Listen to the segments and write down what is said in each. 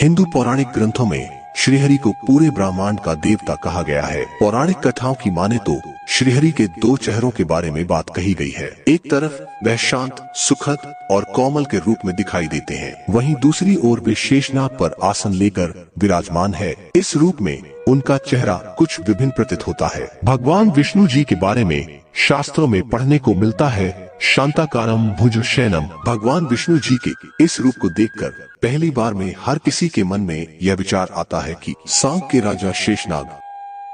हिंदू पौराणिक ग्रंथों में श्रीहरि को पूरे ब्रह्मांड का देवता कहा गया है। पौराणिक कथाओं की माने तो श्रीहरि के दो चेहरों के बारे में बात कही गई है। एक तरफ वह शांत, सुखद और कोमल के रूप में दिखाई देते हैं, वहीं दूसरी ओर वे शेषनाग पर आसन लेकर विराजमान है। इस रूप में उनका चेहरा कुछ विभिन्न प्रतीत होता है। भगवान विष्णु जी के बारे में शास्त्रों में पढ़ने को मिलता है, शांताकारम भुजशयनम। भगवान विष्णु जी के इस रूप को देखकर पहली बार में हर किसी के मन में यह विचार आता है कि सांप के राजा शेषनाग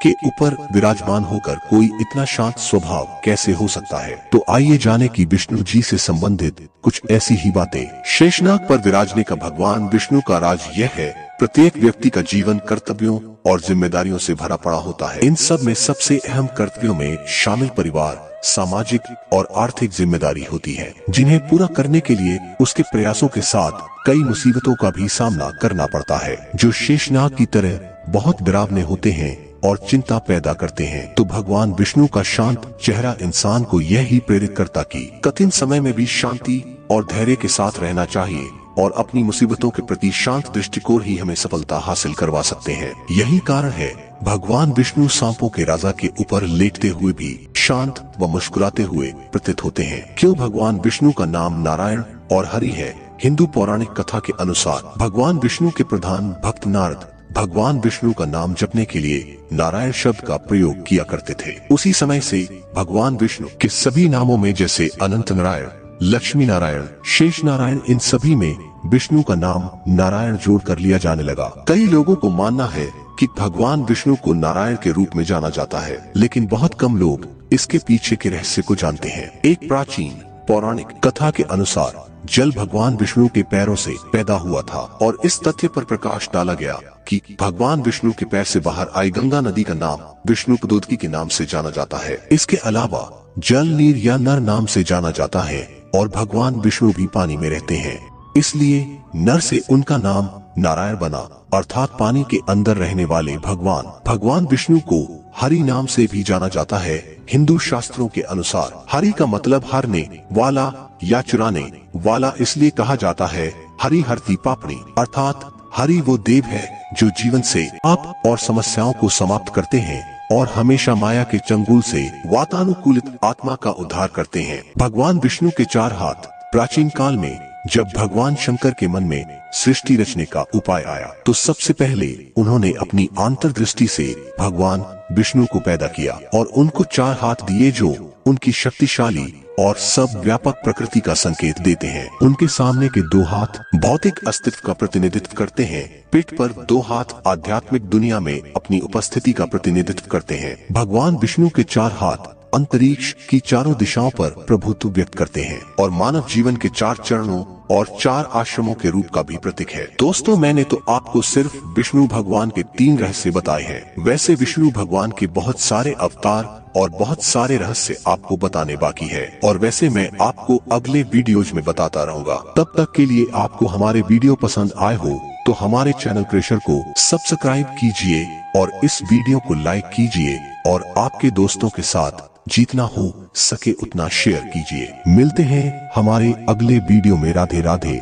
के ऊपर विराजमान होकर कोई इतना शांत स्वभाव कैसे हो सकता है। तो आइए जाने कि विष्णु जी से संबंधित कुछ ऐसी ही बातें। शेषनाग पर विराजने का भगवान विष्णु का राज यह है, प्रत्येक व्यक्ति का जीवन कर्तव्यों और जिम्मेदारियों से भरा पड़ा होता है। इन सब में सबसे अहम कर्तव्यों में शामिल परिवार, सामाजिक और आर्थिक जिम्मेदारी होती है, जिन्हें पूरा करने के लिए उसके प्रयासों के साथ कई मुसीबतों का भी सामना करना पड़ता है, जो शेषनाग की तरह बहुत डरावने होते हैं और चिंता पैदा करते हैं। तो भगवान विष्णु का शांत चेहरा इंसान को यह ही प्रेरित करता कि कठिन समय में भी शांति और धैर्य के साथ रहना चाहिए और अपनी मुसीबतों के प्रति शांत दृष्टिकोण ही हमें सफलता हासिल करवा सकते हैं। यही कारण है भगवान विष्णु सांपों के राजा के ऊपर लेटते हुए भी शांत व मुस्कुराते हुए प्रतीत होते हैं। क्यों भगवान विष्णु का नाम नारायण और हरि है? हिंदू पौराणिक कथा के अनुसार भगवान विष्णु के प्रधान भक्त नारद भगवान विष्णु का नाम जपने के लिए नारायण शब्द का प्रयोग किया करते थे। उसी समय से भगवान विष्णु के सभी नामों में जैसे अनंत नारायण, लक्ष्मी नारायण, शेष नारायण, इन सभी में विष्णु का नाम नारायण जोड़ कर लिया जाने लगा। कई लोगों को मानना है कि भगवान विष्णु को नारायण के रूप में जाना जाता है, लेकिन बहुत कम लोग इसके पीछे के रहस्य को जानते हैं। एक प्राचीन पौराणिक कथा के अनुसार जल भगवान विष्णु के पैरों से पैदा हुआ था और इस तथ्य पर प्रकाश डाला गया कि भगवान विष्णु के पैर से बाहर आई गंगा नदी का नाम विष्णु पदोदकी के नाम से जाना जाता है। इसके अलावा जल नीर या नर नाम से जाना जाता है और भगवान विष्णु भी पानी में रहते हैं, इसलिए नर से उनका नाम नारायण बना, अर्थात पानी के अंदर रहने वाले भगवान विष्णु को हरि नाम से भी जाना जाता है। हिंदू शास्त्रों के अनुसार हरि का मतलब हरने वाला या चुराने वाला इसलिए कहा जाता है। हरि हरति पापणी, अर्थात हरि वो देव है जो जीवन से पाप और समस्याओं को समाप्त करते हैं और हमेशा माया के चंगुल से वातानुकूलित आत्मा का उद्धार करते हैं। भगवान विष्णु के चार हाथ। प्राचीन काल में जब भगवान शंकर के मन में सृष्टि रचने का उपाय आया तो सबसे पहले उन्होंने अपनी अंतर्दृष्टि से भगवान विष्णु को पैदा किया और उनको चार हाथ दिए जो उनकी शक्तिशाली और सब व्यापक प्रकृति का संकेत देते हैं। उनके सामने के दो हाथ भौतिक अस्तित्व का प्रतिनिधित्व करते हैं, पीठ पर दो हाथ आध्यात्मिक दुनिया में अपनी उपस्थिति का प्रतिनिधित्व करते हैं। भगवान विष्णु के चार हाथ अंतरिक्ष की चारों दिशाओं पर प्रभुत्व व्यक्त करते हैं और मानव जीवन के चार चरणों और चार आश्रमों के रूप का भी प्रतीक है। दोस्तों, मैंने तो आपको सिर्फ विष्णु भगवान के 3 रहस्य बताए हैं। वैसे विष्णु भगवान के बहुत सारे अवतार और बहुत सारे रहस्य आपको बताने बाकी है और वैसे मैं आपको अगले वीडियोज में बताता रहूंगा। तब तक के लिए आपको हमारे वीडियो पसंद आए हो तो हमारे चैनल क्रेशर को सब्सक्राइब कीजिए और इस वीडियो को लाइक कीजिए और आपके दोस्तों के साथ जितना हो सके उतना शेयर कीजिए। मिलते हैं हमारे अगले वीडियो में। राधे राधे।